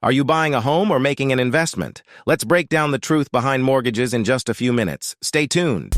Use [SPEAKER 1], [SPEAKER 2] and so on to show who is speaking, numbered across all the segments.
[SPEAKER 1] Are you buying a home or making an investment? Let's break down the truth behind mortgages in just a few minutes. Stay tuned.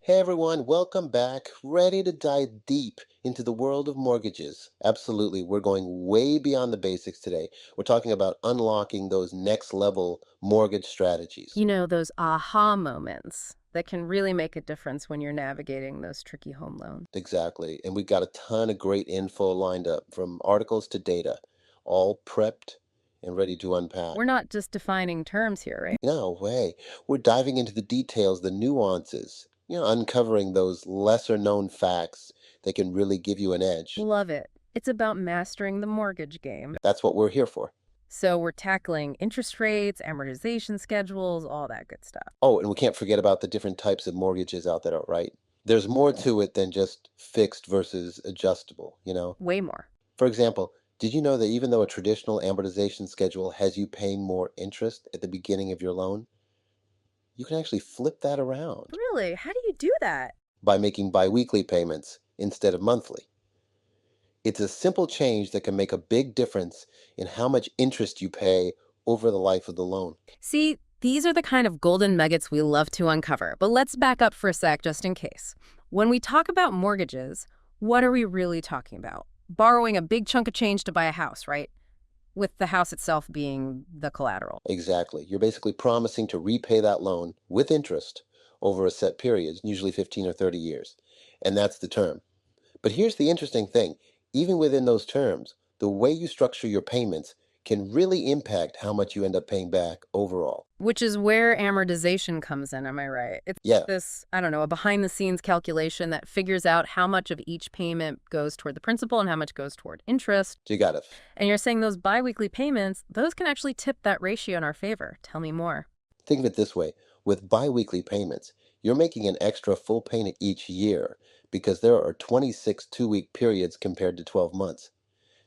[SPEAKER 2] Hey everyone, welcome back. Ready to dive deep into the world of mortgages. Absolutely, we're going way beyond the basics today. We're talking about unlocking those next level mortgage strategies.
[SPEAKER 3] You know, those aha moments that can really make a difference when you're navigating those tricky home loans.
[SPEAKER 2] Exactly. And we've got a ton of great info lined up from articles to data, all prepped and ready to unpack.
[SPEAKER 3] We're not just defining terms here, right?
[SPEAKER 2] No way. We're diving into the details, the nuances, uncovering those lesser known facts that can really give you an edge.
[SPEAKER 3] Love it. It's about mastering the mortgage game.
[SPEAKER 2] That's what we're here for.
[SPEAKER 3] So we're tackling interest rates, amortization schedules, all that good stuff.
[SPEAKER 2] Oh, and we can't forget about the different types of mortgages out there, right? There's more to it than just fixed versus adjustable.
[SPEAKER 3] Way more.
[SPEAKER 2] For example, did you know that even though a traditional amortization schedule has you paying more interest at the beginning of your loan, you can actually flip that around
[SPEAKER 3] Really? How do you do that?
[SPEAKER 2] by making biweekly payments instead of monthly. It's a simple change that can make a big difference in how much interest you pay over the life of the loan.
[SPEAKER 3] See, these are the kind of golden nuggets we love to uncover, but let's back up for a sec just in case. When we talk about mortgages, what are we really talking about? Borrowing a big chunk of change to buy a house, right? With the house itself being the collateral.
[SPEAKER 2] Exactly. You're basically promising to repay that loan with interest over a set period, usually 15 or 30 years. And that's the term. But here's the interesting thing. Even within those terms, the way you structure your payments can really impact how much you end up paying back overall.
[SPEAKER 3] Which is where amortization comes in, am I right? It's
[SPEAKER 2] Yeah,
[SPEAKER 3] this, I don't know, a behind-the-scenes calculation that figures out how much of each payment goes toward the principal and how much goes toward interest.
[SPEAKER 2] you got it.
[SPEAKER 3] And you're saying those biweekly payments, those can actually tip that ratio in our favor. Tell me more.
[SPEAKER 2] Think of it this way. With biweekly payments, you're making an extra full payment each year because there are 26 two-week periods compared to 12 months.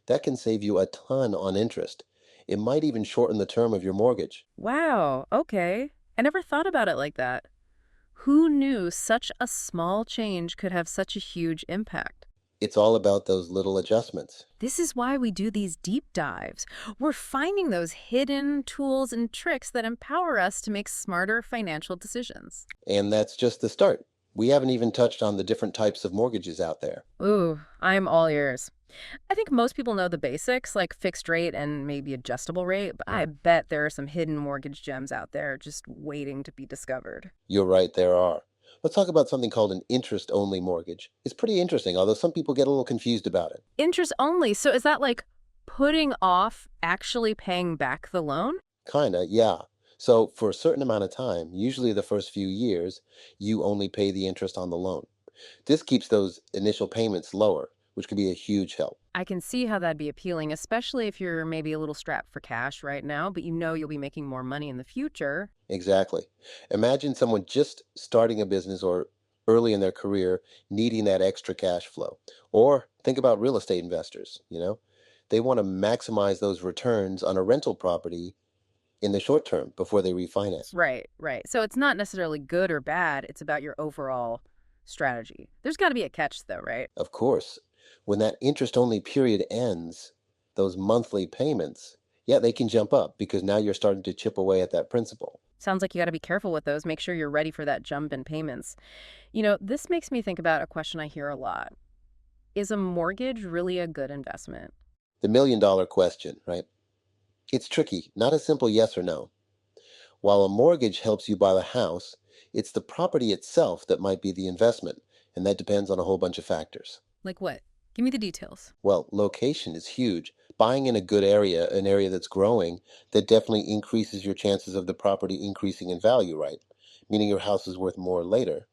[SPEAKER 2] That can save you a ton on interest. It might even shorten the term of your mortgage.
[SPEAKER 3] Wow, okay. I never thought about it like that. Who knew such a small change could have such a huge impact?
[SPEAKER 2] It's all about those little adjustments.
[SPEAKER 3] This is why we do these deep dives. We're finding those hidden tools and tricks that empower us to make smarter financial decisions.
[SPEAKER 2] And that's just the start. We haven't even touched on the different types of mortgages out there.
[SPEAKER 3] Ooh, I'm all ears. I think most people know the basics, like fixed rate and maybe adjustable rate, but I bet there are some hidden mortgage gems out there just waiting to be discovered.
[SPEAKER 2] You're right, there are. Let's talk about something called an interest-only mortgage. It's pretty interesting, although some people get a little confused about it.
[SPEAKER 3] Interest only. So is that like putting off actually paying back the loan?
[SPEAKER 2] Kinda, yeah. So for a certain amount of time, usually the first few years, you only pay the interest on the loan. This keeps those initial payments lower, which could be a huge help.
[SPEAKER 3] I can see how that'd be appealing, especially if you're maybe a little strapped for cash right now, but you know you'll be making more money in the future.
[SPEAKER 2] Exactly. Imagine someone just starting a business or early in their career needing that extra cash flow. Or think about real estate investors. They want to maximize those returns on a rental property in the short term before they refinance.
[SPEAKER 3] Right, right. So it's not necessarily good or bad, it's about your overall strategy. There's got to be a catch, though, right?
[SPEAKER 2] Of course, when that interest only period ends, those monthly payments, yeah, they can jump up because now you're starting to chip away at that principal.
[SPEAKER 3] Sounds like you got to be careful with those. Make sure you're ready for that jump in payments. You know, this makes me think about a question I hear a lot. Is a mortgage really a good investment?
[SPEAKER 2] The million-dollar question, right? It's tricky, not a simple yes or no. While a mortgage helps you buy the house, it's the property itself that might be the investment, and that depends on a whole bunch of factors.
[SPEAKER 3] Like what? Give me the details.
[SPEAKER 2] Well, location is huge. Buying in a good area, an area that's growing, that definitely increases your chances of the property increasing in value, right? Meaning your house is worth more later.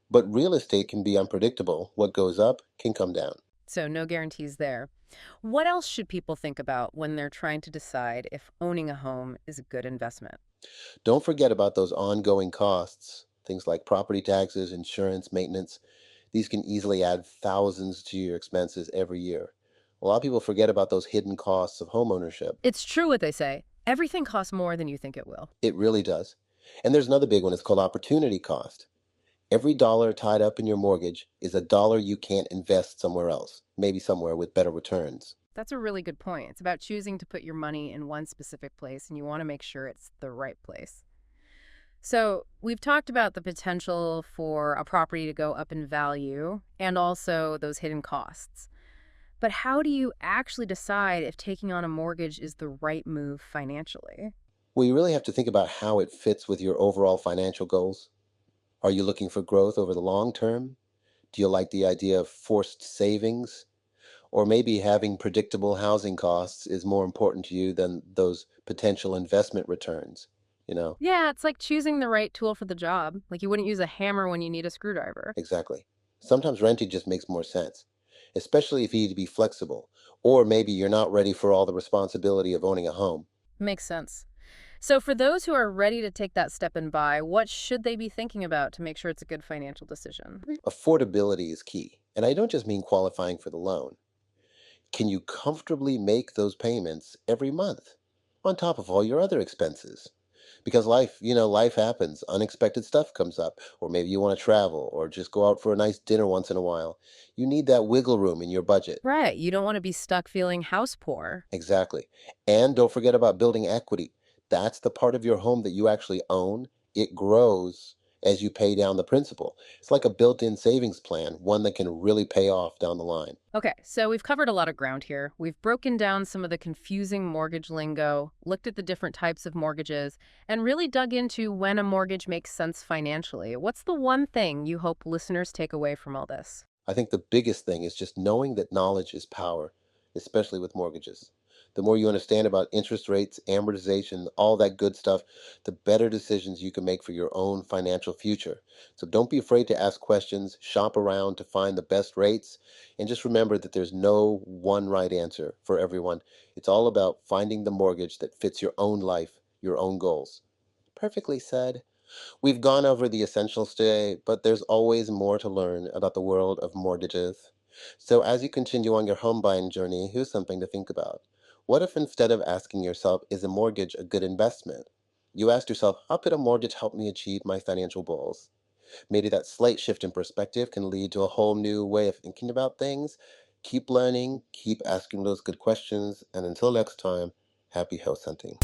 [SPEAKER 2] But real estate can be unpredictable. What goes up can come down.
[SPEAKER 3] So, no guarantees there. What else should people think about when they're trying to decide if owning a home is a good investment?
[SPEAKER 2] Don't forget about those ongoing costs, things like property taxes, insurance, maintenance. These can easily add thousands to your expenses every year. A lot of people forget about those hidden costs of homeownership.
[SPEAKER 3] It's true what they say. Everything costs more than you think it will.
[SPEAKER 2] It really does. And there's another big one, it's called opportunity cost. Every dollar tied up in your mortgage is a dollar you can't invest somewhere else, maybe somewhere with better returns.
[SPEAKER 3] That's a really good point. It's about choosing to put your money in one specific place, and you want to make sure it's the right place. So, we've talked about the potential for a property to go up in value and also those hidden costs. But how do you actually decide if taking on a mortgage is the right move financially?
[SPEAKER 2] Well, you really have to think about how it fits with your overall financial goals. Are you looking for growth over the long term? Do you like the idea of forced savings? Or maybe having predictable housing costs is more important to you than those potential investment returns, you know?
[SPEAKER 3] Yeah, it's like choosing the right tool for the job. Like you wouldn't use a hammer when you need a screwdriver.
[SPEAKER 2] Exactly. Sometimes renting just makes more sense, especially if you need to be flexible, or maybe you're not ready for all the responsibility of owning a home.
[SPEAKER 3] Makes sense. So, for those who are ready to take that step and buy, what should they be thinking about to make sure it's a good financial decision?
[SPEAKER 2] Affordability is key, and I don't just mean qualifying for the loan. Can you comfortably make those payments every month on top of all your other expenses? Because life happens. Unexpected stuff comes up, or maybe you want to travel or just go out for a nice dinner once in a while. You need that wiggle room in your budget.
[SPEAKER 3] Right. You don't want to be stuck feeling house poor.
[SPEAKER 2] Exactly. And don't forget about building equity. That's the part of your home that you actually own. It grows as you pay down the principal. It's like a built in savings plan, one that can really pay off down the line.
[SPEAKER 3] Okay, so we've covered a lot of ground here. We've broken down some of the confusing mortgage lingo, looked at the different types of mortgages, and really dug into when a mortgage makes sense financially. What's the one thing you hope listeners take away from all this?
[SPEAKER 2] I think the biggest thing is just knowing that knowledge is power, especially with mortgages. The more you understand about interest rates, amortization, all that good stuff, the better decisions you can make for your own financial future. So don't be afraid to ask questions, shop around to find the best rates, and just remember that there's no one right answer for everyone. It's all about finding the mortgage that fits your own life, your own goals. Perfectly said. We've gone over the essentials today, but there's always more to learn about the world of mortgages. So, as you continue on your home buying journey, here's something to think about. What if instead of asking yourself, is a mortgage a good investment? You asked yourself, how could a mortgage help me achieve my financial goals? Maybe that slight shift in perspective can lead to a whole new way of thinking about things. Keep learning, keep asking those good questions, and until next time, happy house hunting.